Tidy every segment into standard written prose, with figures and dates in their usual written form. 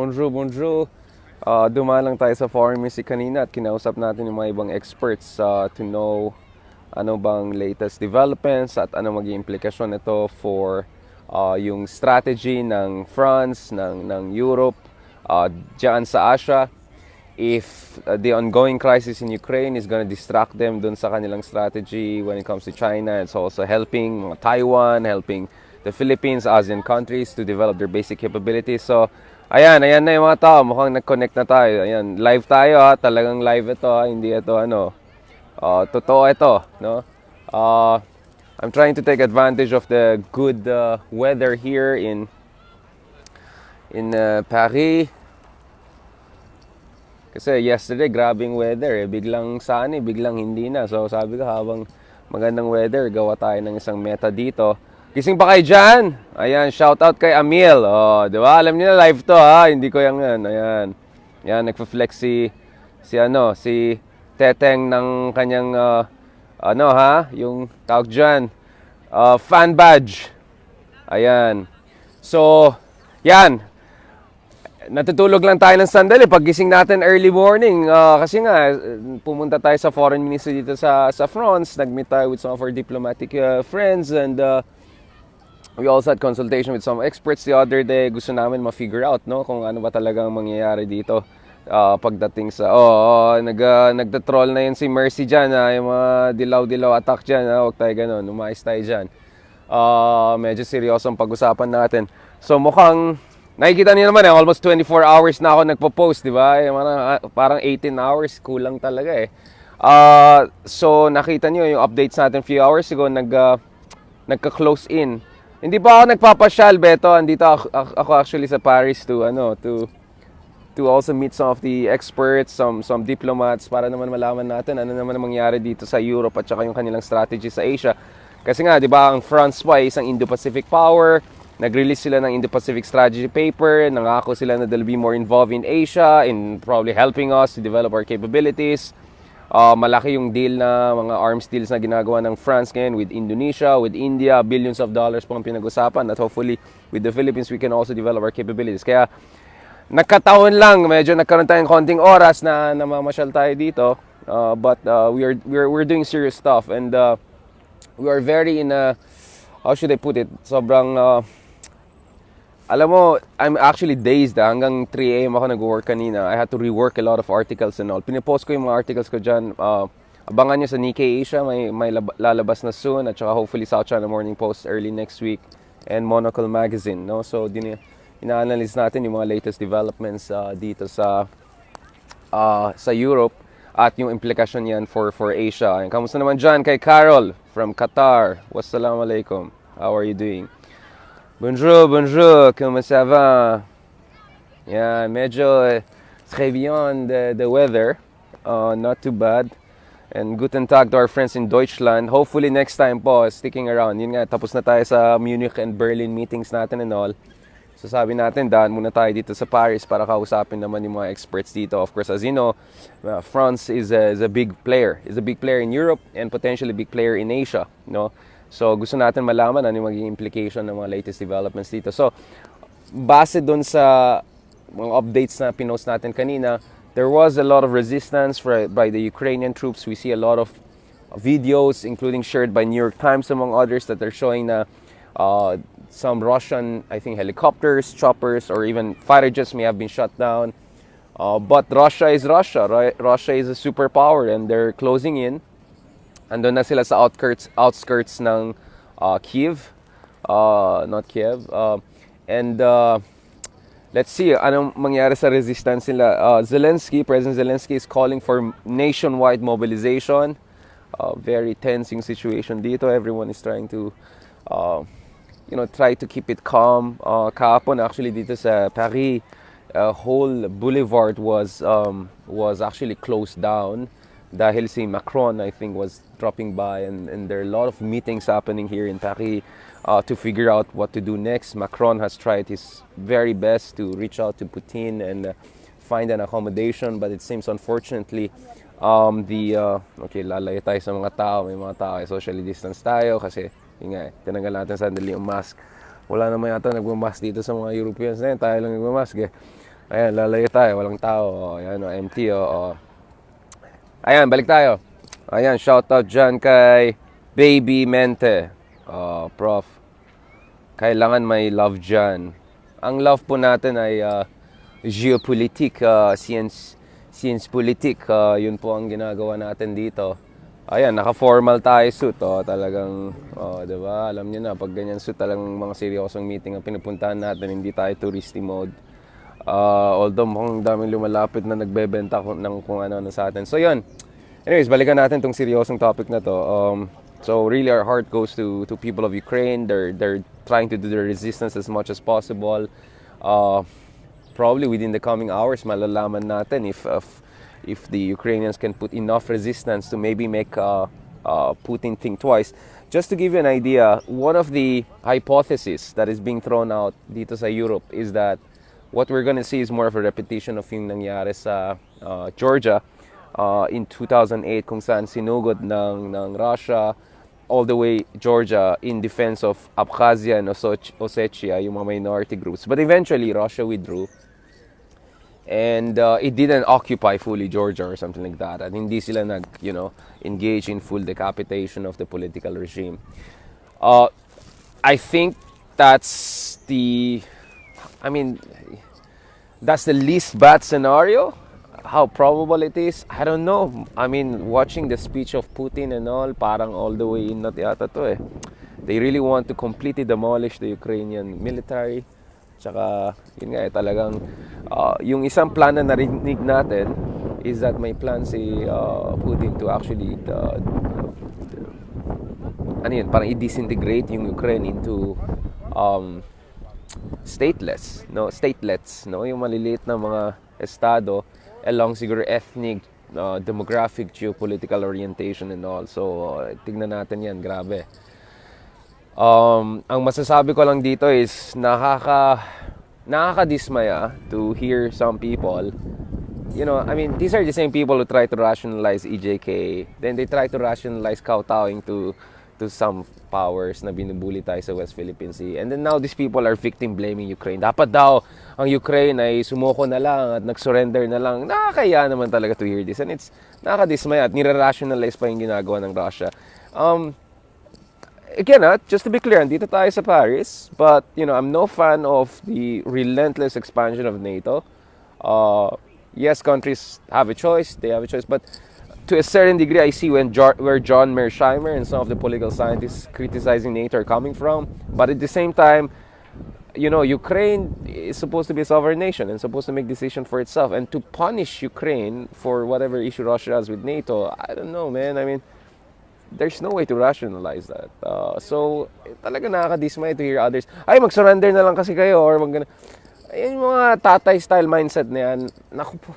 Bonjour, bonjour. Dumaan lang tayo sa foreign music kanina at kinausap natin yung mga ibang experts to know ano bang latest developments at ano maging implikasyon nito for yung strategy ng France, ng Europe, dyan sa Asia. If the ongoing crisis in Ukraine is going to distract them dun sa kanilang strategy when it comes to China, it's also helping Taiwan, helping the Philippines, ASEAN countries to develop their basic capabilities. So, ayan na yung mga tao. Mukhang nag-connect na tayo. Ayan, live tayo ha. Talagang live ito ha. Hindi ito totoo ito, no? Uh, I'm trying to take advantage of the good weather here in Paris. Kasi yesterday, grabing weather. Biglang sunny, biglang hindi na. So sabi ko, habang magandang weather, gawa tayo ng isang meta dito. Gising pa kayo dyan? Ayan, shout out kay Amil. Oh, di ba? Alam niyo na live to ha. Hindi ko yan. Ayan. Yan, nagfa-flex si Teteng ng kanyang yung tawag dyan, fan badge. Ayan. So, yan. Natutulog lang tayo ng sandali paggising natin early morning. Kasi nga, pumunta tayo sa foreign ministry dito sa France. Nag-meet tayo with some of our diplomatic friends and we also had consultation with some experts the other day. Gusto namin ma-figure out no, kung ano ba talagang mangyayari dito pagdating sa... nagda-troll na yun si Mercy dyan. Yung mga dilaw-dilaw attack dyan. Huwag tayo ganun. Umayos tayo dyan. Medyo seryosong pag-usapan natin. So mukhang... Nakikita niyo naman almost 24 hours na ako nagpo-post, di ba? Parang 18 hours, kulang talaga eh. So nakita niyo yung updates natin few hours ago, nagka-close in. Hindi pa ako nagpapasyal, Beto. Andito ako actually sa Paris to also meet some of the experts, some diplomats para naman malaman natin ano naman ang mangyari dito sa Europe at saka yung kanilang strategy sa Asia. Kasi nga, di ba, ang France pa ay isang Indo-Pacific power. Nag-release sila ng Indo-Pacific Strategy Paper. Nangako sila na they'll be more involved in Asia, in probably helping us to develop our capabilities. Malaki yung deal na mga arms deals na ginagawa ng France ngayon with Indonesia, with India. Billions of dollars po ang pinag-usapan. At hopefully, with the Philippines, we can also develop our capabilities. Kaya, nagkataon lang, medyo nagkaroon tayong konting oras na namamasyal tayo dito. But we're doing serious stuff. And we are very in a... How should I put it? Sobrang... alam mo, I'm actually dazed. Hanggang 3 a.m. ako nag-work kanina. I had to rework a lot of articles and all. Pinipost ko yung mga articles ko dyan. Abangan nyo sa Nikkei Asia. May lalabas na soon. At saka hopefully South China Morning Post early next week. And Monocle Magazine. No? So, ina-analyze natin yung mga latest developments dito sa Europe. At yung implikasyon yan for Asia. Kamusta naman dyan kay Carol from Qatar? Wassalamualaikum. How are you doing? Bonjour, comment ça va? Yeah, medyo très bien the weather. Not too bad. And guten Tag to our friends in Deutschland. Hopefully next time po, sticking around. Yun nga, tapos na tayo sa Munich and Berlin meetings natin and all. So sabi natin, daan muna tayo dito sa Paris para kausapin naman yung mga experts dito. Of course, as you know, France is a big player. Is a big player in Europe and potentially a big player in Asia. No? So gusto natin malaman ano yung magiging implication ng mga latest developments dito. So base dun sa mga updates na pinost natin kanina, there was a lot of resistance by the Ukrainian troops. We see a lot of videos, including shared by New York Times among others, that are showing na some Russian, I think, helicopters, choppers, or even fighter jets may have been shot down. But Russia is Russia, right? Russia is a superpower and they're closing in. Andun na sila sa outskirts ng Kiev, not Kiev. Let's see anong mangyari sa resistance nila. President Zelensky is calling for nationwide mobilization. Very tensing situation dito. Everyone is trying to try to keep it calm. Kahapon actually dito sa Paris, whole boulevard was actually closed down dahil si Macron, I think, was dropping by and there are a lot of meetings happening here in Paris to figure out what to do next. Macron has tried his very best to reach out to Putin and find an accommodation, but it seems unfortunately lalayo tayo sa mga tao. May mga tao, socially distance tayo kasi tinanggal natin sandali yung mask. Wala naman yata nagmamask dito sa mga Europeans na yun. Tayo lang nagmamask eh. Ayan, lalayo tayo. Walang tao. Oh, ayan, oh, empty. Oh, oh. Ayan, balik tayo. Ayan, shoutout dyan kay Baby Mente. Oh, Prof. Kailangan may love dyan. Ang love po natin ay geopolitik, science politik. Yun po ang ginagawa natin dito. Ayan, naka-formal tayo suit. Oh, talagang, oh, diba? Alam niyo na, pag ganyan suit, talagang mga seryosong meeting ang pinupuntahan natin. Hindi tayo touristy mode. Although mukhang daming lumalapit na nagbebenta ng kung ano-ano sa atin. So, yun. Anyways, balikan natin tong seryosong topic na to. So really our heart goes to people of Ukraine. They're trying to do their resistance as much as possible. Probably within the coming hours malalaman natin if the Ukrainians can put enough resistance to maybe make Putin think twice. Just to give you an idea, one of the hypotheses that is being thrown out dito sa Europe is that what we're gonna see is more of a repetition of yung nangyari sa Georgia in 2008 kung saan sinugod ng Russia all the way Georgia in defense of Abkhazia and Ossetia, yung mga minority groups. But eventually, Russia withdrew. And it didn't occupy fully Georgia or something like that. At hindi sila engage in full decapitation of the political regime. I think that's that's the least bad scenario. How probable it is, I don't know. I mean, watching the speech of Putin and all, parang all the way in na yata to eh. They really want to completely demolish the Ukrainian military. Tsaka, yun nga eh, talagang, yung isang plan na narinig natin is that may plan si Putin to actually, parang i-disintegrate yung Ukraine into statelets, yung maliliit na mga estado, along siguro ethnic, demographic, geopolitical orientation and all. So, tignan natin yan, grabe. Ang masasabi ko lang dito is nakakadismaya to hear some people, these are the same people who try to rationalize EJK, then they try to rationalize kowtowing to some powers na binubuli tayo sa West Philippine Sea. And then now these people are victim blaming Ukraine. Dapat daw ang Ukraine ay sumuko na lang at nag-surrender na lang. Nakakaya naman talaga to hear this. And it's nakakadismaya at nire-rationalize pa yung ginagawa ng Russia. Again, just to be clear, dito tayo sa Paris, but I'm no fan of the relentless expansion of NATO. Yes, countries have a choice, they have a choice, but to a certain degree, I see where John Mearsheimer and some of the political scientists criticizing NATO are coming from. But at the same time, Ukraine is supposed to be a sovereign nation and supposed to make decisions for itself. And to punish Ukraine for whatever issue Russia has with NATO, I don't know, man. I mean, there's no way to rationalize that. So, talaga nakakadismay to hear others, ay, mag-surrender na lang kasi kayo or yung mga tatay-style mindset na yan, naku po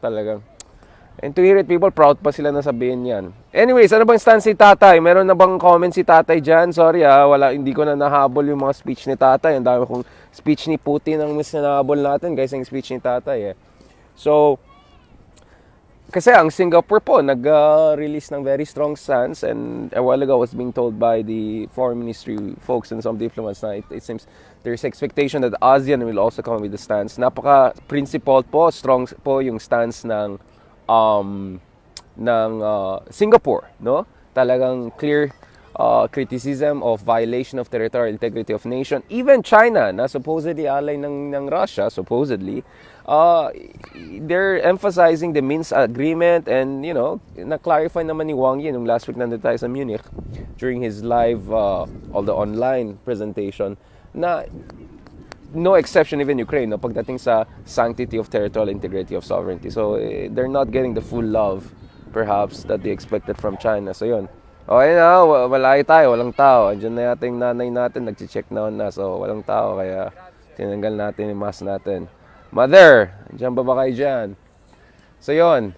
talaga. And to hear it, people, proud pa sila na sabihin yan. Anyways, ano bang stance si Tatay? Meron na bang comment si Tatay dyan? Sorry hindi ko na nahabol yung mga speech ni Tatay. Ang dami kong speech ni Putin ang mas nahabol natin, guys, yung speech ni Tatay eh. So, kasi ang Singapore po, nag-release ng very strong stance, and a while ago I was being told by the foreign ministry folks and some diplomats na it seems there's expectation that ASEAN will also come with the stance. Napaka-principled po, strong po yung stance ng Singapore, no? Talagang clear criticism of violation of territorial integrity of nation. Even China, na supposedly ally ng Russia, supposedly, they're emphasizing the Minsk agreement, and na-clarify naman ni Wang Yi nung last week nandito tayo sa Munich during his live all the online presentation na no exception even Ukraine, no, pagdating sa sanctity of territorial integrity of sovereignty. So, they're not getting the full love, perhaps, that they expected from China. So, yun. Okay na, malayo tayo, walang tao. Andiyan na yata yung nanay natin, nag-check na So, walang tao, kaya tinanggal natin yung mask natin. Mother, andiyan ba kayo dyan? So, yun.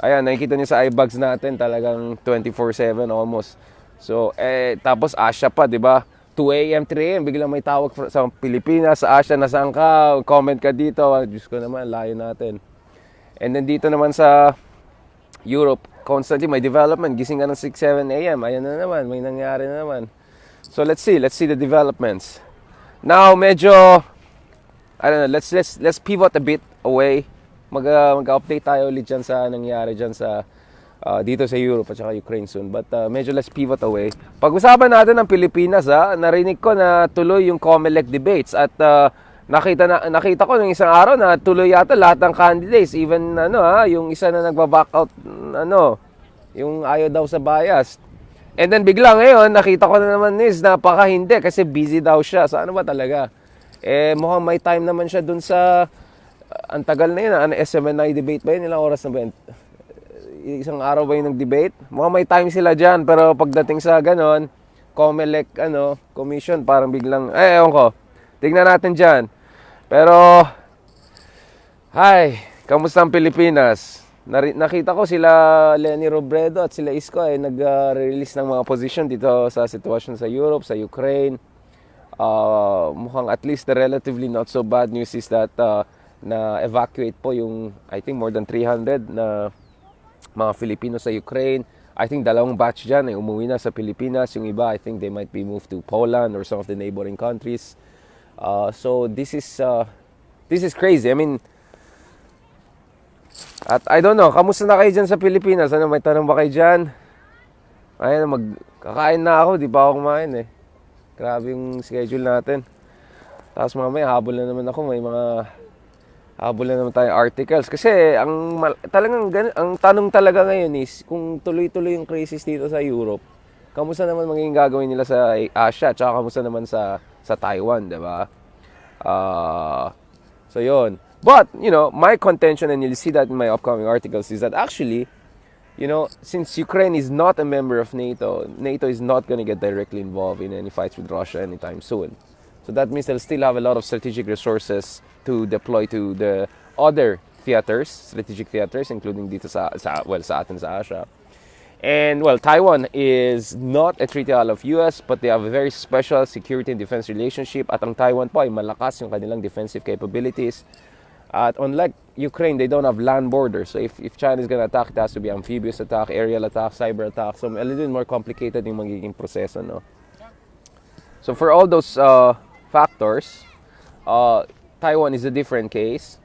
Ayan, nakikita niyo sa eyebags natin, talagang 24/7 almost. So, tapos Asia pa, di ba? 2 a.m., 3 a.m., biglang may tawag sa Pilipinas, sa Asia, nasaan ka? Comment ka dito. Diyos ko naman, layo natin. And then dito naman sa Europe, constantly may development. Gising ka ng 6, 7 a.m. Ayan na naman, may nangyari na naman. So let's see the developments. Now, medyo, I don't know, let's pivot a bit away. Mag-update tayo ulit dyan sa nangyari dyan sa dito sa Europe at saka Ukraine soon. But medyo let's pivot away. Pag-usapan natin ng Pilipinas, narinig ko na tuloy yung COMELEC debates at nakita ko ng isang araw na tuloy yata lahat ng candidates, even yung isa na nagba-back out, yung ayaw daw sa bias. And then bigla ngayon, nakita ko na naman napaka hindi kasi busy daw siya. So ano ba talaga? Mukhang may time naman siya dun sa, ang tagal na yun, SMNI debate ba yun? Ilang oras na ba yun? Isang araw ba yung nag-debate? Mukhang may time sila dyan, pero pagdating sa ganon, COMELEC, commission, parang biglang, ewan ko. Tignan natin dyan. Pero, kamusta ang Pilipinas? Nakita ko sila Leni Robredo at sila Isko nag-release ng mga position dito sa sitwasyon sa Europe, sa Ukraine. Mukhang at least the relatively not so bad news is that na-evacuate po yung, I think, more than 300 na mga Filipino sa Ukraine. I think 2 batch dyan ay umuwi na sa Pilipinas. Yung iba, I think they might be moved to Poland or some of the neighboring countries. So this is crazy. I mean, at I don't know, kamusta na kayo dyan sa Pilipinas? May tanong ba kayo dyan? Ayun, magkakain na ako, di pa ako kumain Grabe yung schedule natin. Tapos mamaya, habol na naman ako, habol na naman tayo articles. Kasi, ang tanong talaga ngayon is, kung tuloy-tuloy yung crisis dito sa Europe, kamusta naman magiging gagawin nila sa Asia, tsaka kamusta naman sa Taiwan, di ba? So, yun. But, my contention, and you'll see that in my upcoming articles, is that actually, since Ukraine is not a member of NATO, NATO is not going to get directly involved in any fights with Russia anytime soon. So that means they'll still have a lot of strategic resources to deploy to the other strategic theaters, including dito sa atin sa Asia. And, Taiwan is not a treaty ally of US, but they have a very special security and defense relationship. At ang Taiwan po ay malakas yung kanilang defensive capabilities. At unlike Ukraine, they don't have land borders. So if China is gonna attack, it has to be amphibious attack, aerial attack, cyber attack. So a little more complicated yung magiging proseso, no? So for all those factors, Taiwan is a different case.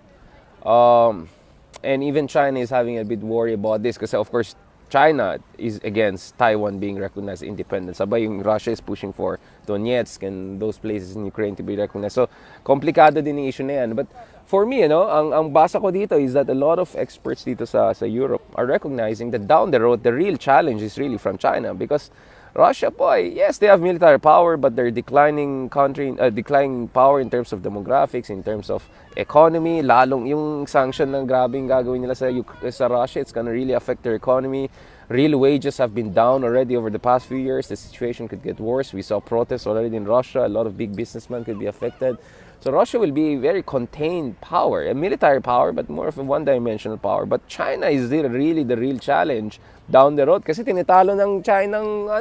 And even China is having a bit worry about this because, of course, China is against Taiwan being recognized independent. Sabay yung Russia is pushing for Donetsk and those places in Ukraine to be recognized. So, komplikado din yung issue na yan. But for me, ang basa ko dito is that a lot of experts dito sa Europe are recognizing that down the road, the real challenge is really from China because Russia po, yes, they have military power, but they're declining power in terms of demographics, in terms of economy. Lalong yung sanction ng grabing gagawin nila sa Russia, it's gonna really affect their economy. Real wages have been down already over the past few years. The situation could get worse. We saw protests already in Russia. A lot of big businessmen could be affected. So Russia will be a very contained power, a military power, but more of a one-dimensional power. But China is really the real challenge down the road. Kasi tinitalo ng China ng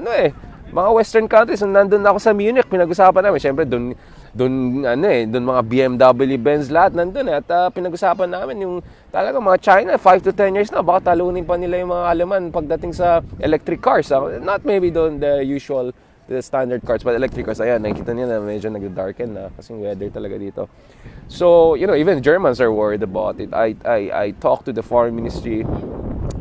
mga Western countries. Nung nandun ako sa Munich, pinag-usapan namin. Siyempre, doon mga BMW, Benz, lahat nandun At pinag-usapan namin yung talaga mga China, 5 to 10 years na, baka talunin pa nila yung mga Aleman pagdating sa electric cars. Not maybe doon the standard cars, but electric cars, ayan, nakikita niyo na medyo nag-darken na kasi weather talaga dito. So, even Germans are worried about it. I talked to the foreign ministry.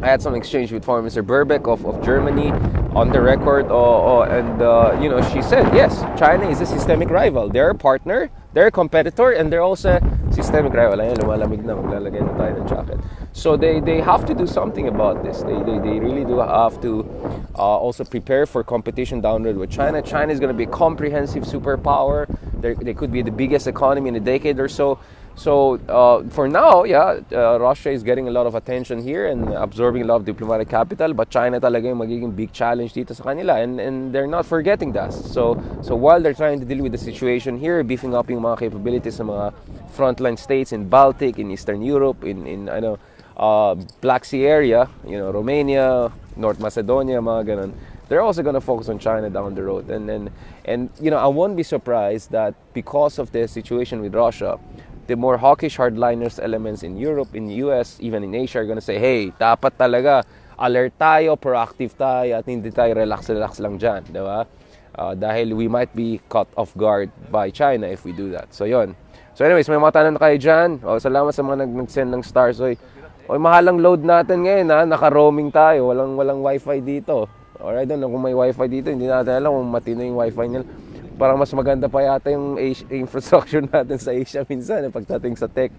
I had some exchange with Foreign Minister Baerbock of Germany on the record, and she said, yes, China is a systemic rival. They're a partner, they're a competitor, and they're also a systemic rival. Ayan, lumalamig na, maglalagay na tayo ng jacket. So they have to do something about this. They really do have to also prepare for competition down the road with China. China is going to be a comprehensive superpower. They could be the biggest economy in a decade or so. So for now, Russia is getting a lot of attention here and absorbing a lot of diplomatic capital, but China talaga yung magiging big challenge dito sa kanila, and they're not forgetting that. So while they're trying to deal with the situation here, beefing up yung mga capabilities ng mga frontline states in Baltic, in Eastern Europe, in Black Sea area, Romania, North Macedonia, mga ganun. They're also going to focus on China down the road, and I won't be surprised that because of the situation with Russia, the more hawkish hardliners elements in Europe, in the US, even in Asia are going to say, hey, dapat talaga alert tayo, proactive tayo, at hindi tayo relax lang dyan, di ba? Dahil we might be caught off guard by China if we do that. So yon. So anyways, may mga tanong na kayo dyan. Salamat sa mga nag-send ng stars. Oy, mahalang load natin ngayon ha. Naka-roaming tayo. Walang wifi dito. Alright, don't know kung may wifi dito. Hindi natin alam kung matino yung wifi nila. Parang mas maganda pa yata yung infrastructure natin sa Asia minsan pagdating sa tech.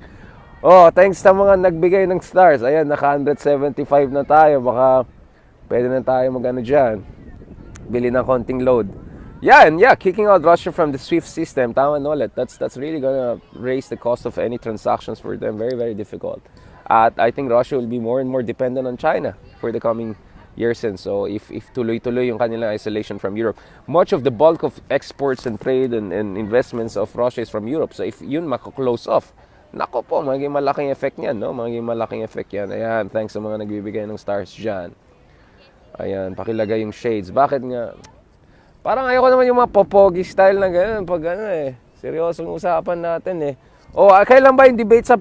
Thanks sa mga nagbigay ng stars. Ayan, naka 175 na tayo. Baka pwede na tayo mag-ano dyan. Bili ng konting load. Yeah, kicking out Russia from the SWIFT system, tama no ulit. That's really gonna raise the cost of any transactions for them. Very, very difficult. At I think Russia will be more and more dependent on China for the coming years. And so if tuloy-tuloy yung kanilang isolation from Europe, much of the bulk of exports and trade and investments of Russia is from Europe. So if yun mako-close off, nako po, magiging malaking effect niyan, no? Magiging malaking effect yan. Ayan, thanks sa mga nagbibigay ng stars dyan. Ayan, pakilagay yung shades. Bakit nga? Parang ayoko naman yung mga popogi style na gano'n. Pag ano seryosong usapan natin eh. Kailan ba yung debate sa